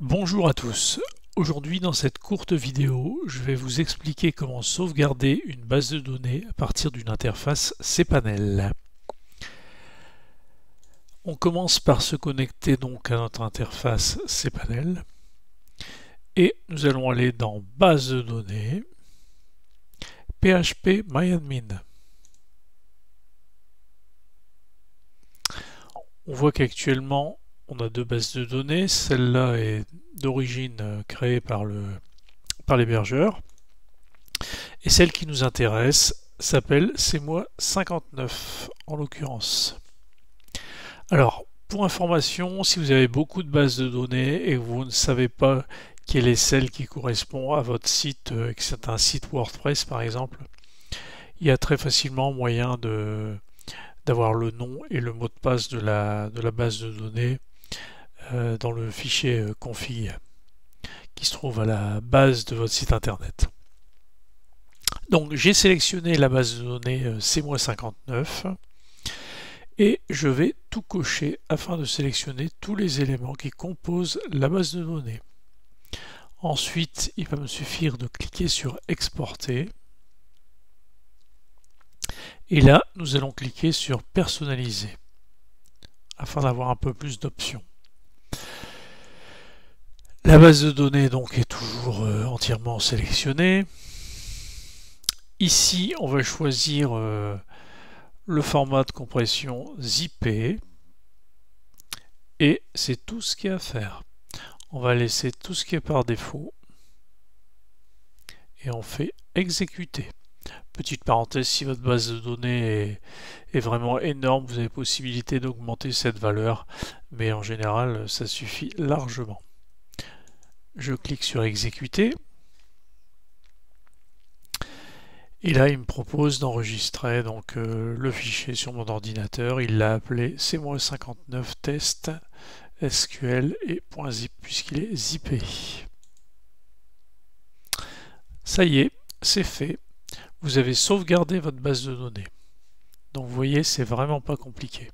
Bonjour à tous. Aujourd'hui dans cette courte vidéo, je vais vous expliquer comment sauvegarder une base de données à partir d'une interface cPanel. On commence par se connecter donc à notre interface cPanel et nous allons aller dans Base de données, phpMyAdmin. On voit qu'actuellement on a deux bases de données. Celle-là est d'origine créée par l'hébergeur. Et celle qui nous intéresse s'appelle C'est moi 59 en l'occurrence. Alors, pour information, si vous avez beaucoup de bases de données et que vous ne savez pas quelle est celle qui correspond à votre site, que c'est un site WordPress par exemple, il y a très facilement moyen d'avoir le nom et le mot de passe de la base de données dans le fichier config qui se trouve à la base de votre site internet. Donc j'ai sélectionné la base de données C'est moi 59 et je vais tout cocher afin de sélectionner tous les éléments qui composent la base de données. Ensuite, il va me suffire de cliquer sur Exporter. Et là, nous allons cliquer sur Personnaliser afin d'avoir un peu plus d'options. La base de données donc est toujours entièrement sélectionnée. Ici, on va choisir le format de compression zippé et c'est tout ce qu'il y a à faire. On va laisser tout ce qui est par défaut et on fait exécuter. Petite parenthèse, si votre base de données est vraiment énorme, vous avez possibilité d'augmenter cette valeur, mais en général, ça suffit largement. Je clique sur exécuter. Et là, il me propose d'enregistrer donc le fichier sur mon ordinateur. Il l'a appelé C'est moi 59 test SQL et .zip puisqu'il est zippé. Ça y est, c'est fait. Vous avez sauvegardé votre base de données. Donc vous voyez, c'est vraiment pas compliqué.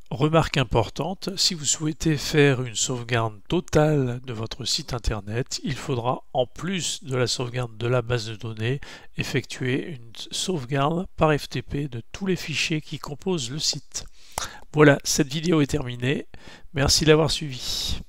Remarque importante, si vous souhaitez faire une sauvegarde totale de votre site internet, il faudra, en plus de la sauvegarde de la base de données, effectuer une sauvegarde par FTP de tous les fichiers qui composent le site. Voilà, cette vidéo est terminée. Merci d'avoir suivi.